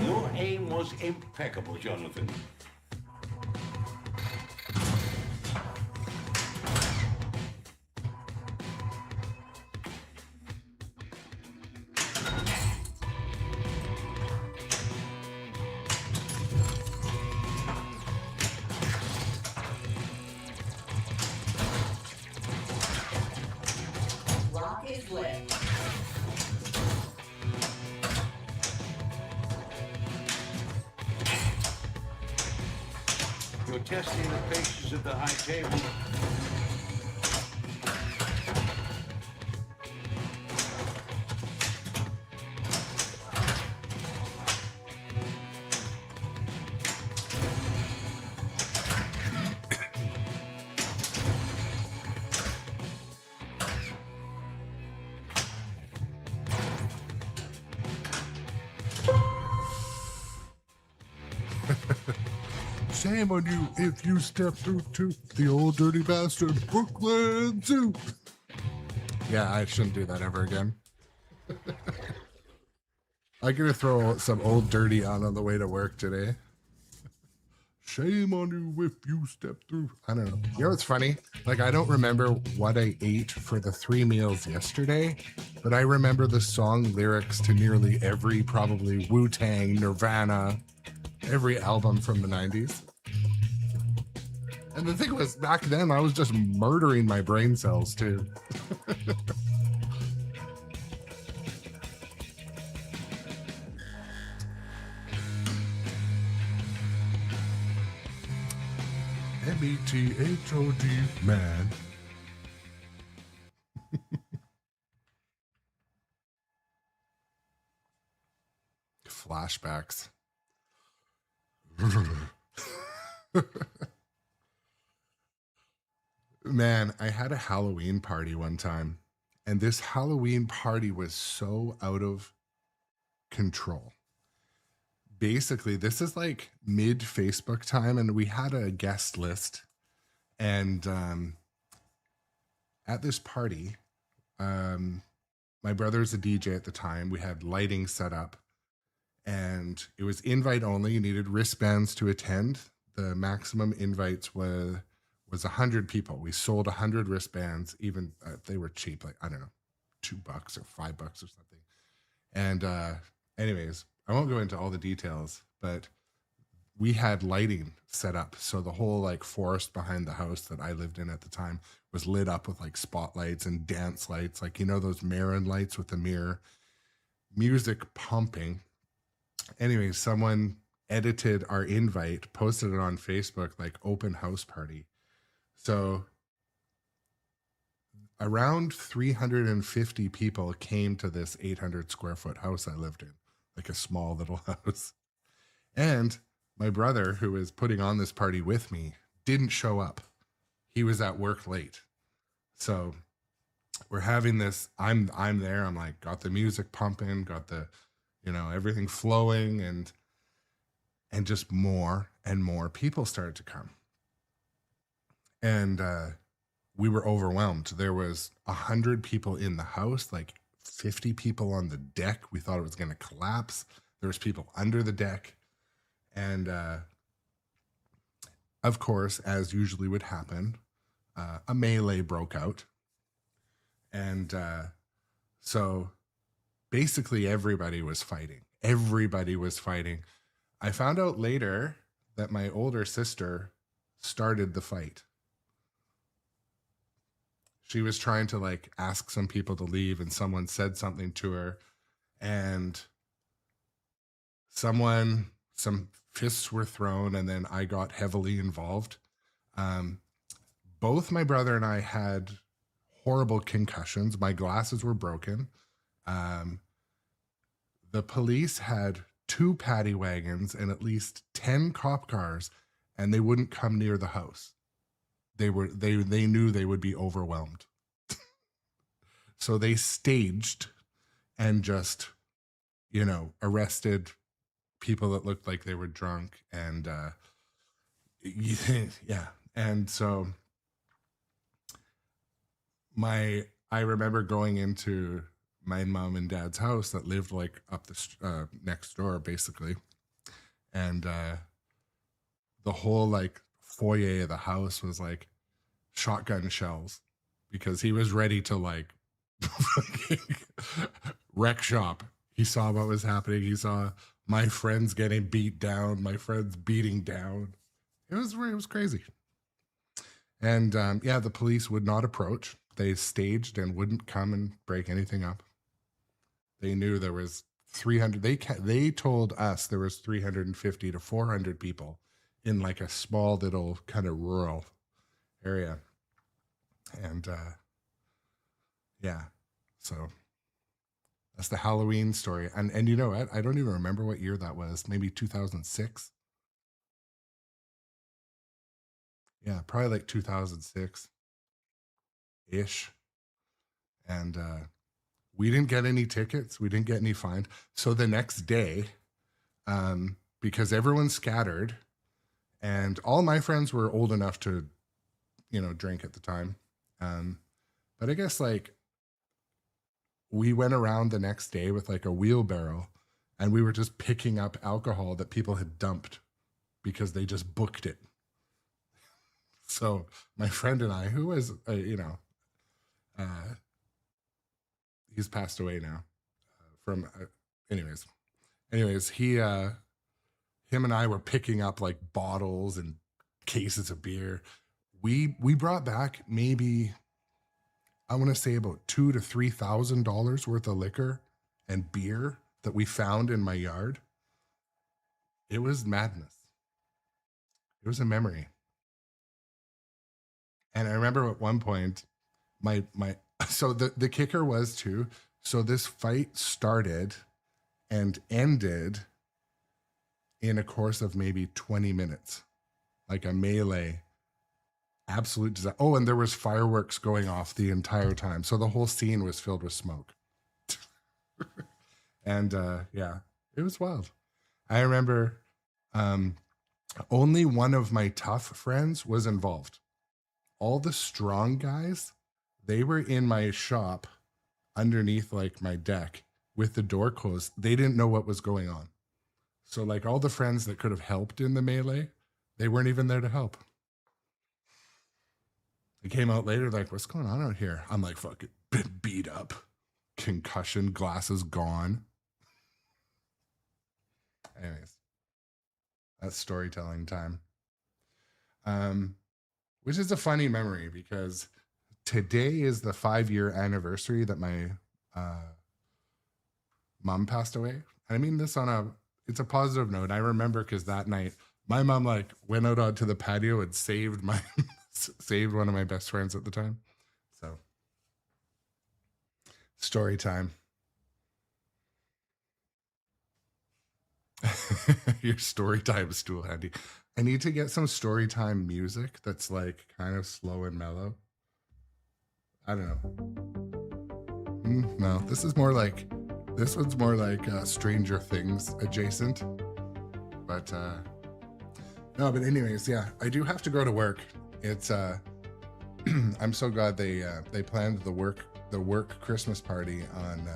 B: Your aim was impeccable, Jonathan.
E: Lock is lit.
B: You're testing the patience of the high table.
A: Shame on you if you step through to the old dirty bastard Brooklyn Zoo. Yeah, I shouldn't do that ever again. I'm gonna throw some old dirty on the way to work today. shame on you if you step through. I don't know. You know what's funny? Like, I don't remember what I ate for the 3 meals yesterday, but I remember the song lyrics to nearly every, probably Wu-Tang, Nirvana, every album from the 90s. And the thing was, back then, I was just murdering my brain cells, too. M-E-T-H-O-D, man. Flashbacks. Man, I had a Halloween party one time, and this Halloween party was so out of control. Basically, this is like mid Facebook time, and we had a guest list. And at this party, my brother's a DJ at the time. We had lighting set up, and it was invite only. You needed wristbands to attend. The maximum invites was 100 people. We sold 100 wristbands, even they were cheap, like, I don't know, $2 or $5 or something. And anyways, I won't go into all the details, but we had lighting set up. So the whole like forest behind the house that I lived in at the time was lit up with like spotlights and dance lights, like, you know, those Marin lights with the mirror, music pumping. Anyways, someone edited our invite, posted it on Facebook, like open house party. So around 350 people came to this 800 square foot house I lived in, like a small little house. And my brother, who was putting on this party with me, didn't show up. He was at work late. So we're having this, I'm there. I'm like, got the music pumping, got the, you know, everything flowing, and just more and more people started to come. And we were overwhelmed. There was 100 people in the house, like 50 people on the deck. We thought it was going to collapse. There was people under the deck. And of course, as usually would happen, a melee broke out. And so basically everybody was fighting. Everybody was fighting. I found out later that my older sister started the fight. She was trying to like ask some people to leave, and someone said something to her, and some fists were thrown, and then I got heavily involved. Both my brother and I had horrible concussions. My glasses were broken. The police had 2 paddy wagons and at least 10 cop cars, and they wouldn't come near the house. They knew they would be overwhelmed. So they staged and just, you know, arrested people that looked like they were drunk. And yeah. And so I remember going into my mom and dad's house that lived like up the next door, basically. And the whole like foyer of the house was like shotgun shells, because he was ready to like wreck shop. He saw what was happening. He saw my friends getting beat down, my friends beating down. It was crazy. And yeah, the police would not approach. They staged and wouldn't come and break anything up. They knew there was 300. They told us there was 350 to 400 people in like a small little kind of rural area. And yeah, so that's the Halloween story. And you know what? I don't even remember what year that was. Maybe 2006. Yeah, probably like 2006-ish. And we didn't get any tickets. We didn't get any fine. So the next day, because everyone scattered, and all my friends were old enough to, you know, drink at the time. But I guess like we went around the next day with like a wheelbarrow, and we were just picking up alcohol that people had dumped because they just booked it. So my friend and I, who was, he's passed away now from, anyways, him and I were picking up like bottles and cases of beer. We brought back maybe, I want to say about $2,000 to $3,000 worth of liquor and beer that we found in my yard. It was madness. It was a memory. And I remember at one point, so the kicker was too, so this fight started and ended in a course of maybe 20 minutes, like a melee, absolute disaster. Oh, and there was fireworks going off the entire time. So the whole scene was filled with smoke. And yeah, it was wild. I remember only one of my tough friends was involved. All the strong guys, they were in my shop underneath like my deck with the door closed. They didn't know what was going on. So like all the friends that could have helped in the melee, they weren't even there to help. They came out later like, what's going on out here? I'm like, fucking been beat up, concussion, glasses gone. Anyways, that's storytelling time. Which is a funny memory because today is the 5-year anniversary that my mom passed away. I mean this it's a positive note. I remember because that night my mom like went out onto the patio and saved one of my best friends at the time. So story time. Your story time is still handy. I need to get some story time music that's like kind of slow and mellow. I don't know. No, this one's more like Stranger Things adjacent. But no, but anyways, yeah, I do have to go to work. It's I'm so glad they planned the work Christmas party on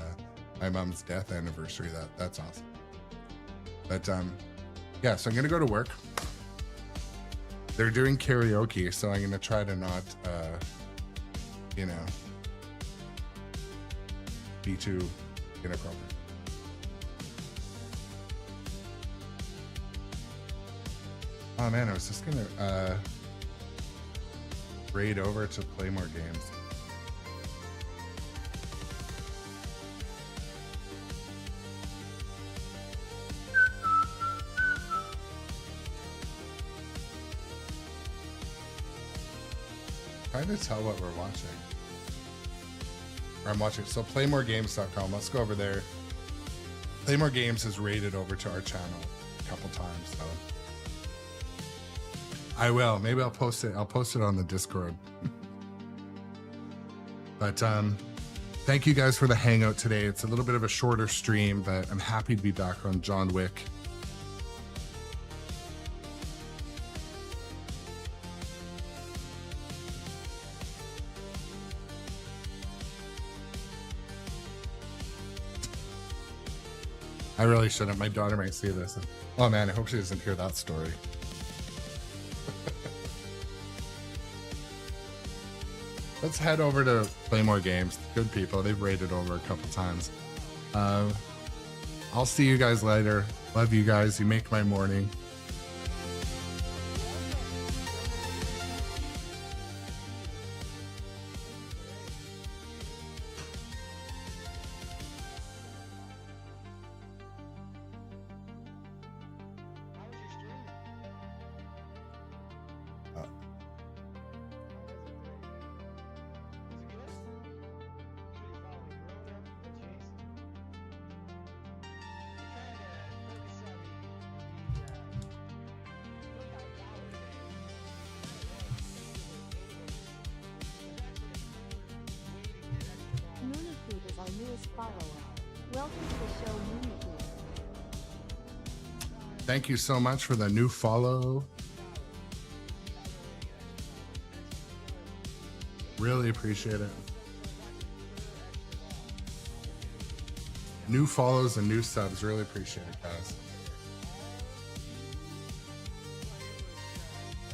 A: my mom's death anniversary. That's awesome. But yeah, so I'm gonna go to work. They're doing karaoke, so I'm gonna try to not be too inappropriate. Oh man, I was just gonna raid over to play more games. Trying to tell what we're watching. Or I'm watching. So playmoregames.com. Let's go over there. Play More Games has raided over to our channel a couple times. So I will. Maybe I'll post it. I'll post it on the Discord. But thank you guys for the hangout today. It's a little bit of a shorter stream, but I'm happy to be back on John Wick. I really shouldn't. My daughter might see this. Oh man, I hope she doesn't hear that story. Let's head over to Play More Games. Good people. They've raided over a couple times. I'll see you guys later. Love you guys. You make my morning. Thank you so much for the new follow. Really appreciate it. New follows and new subs. Really appreciate it, guys.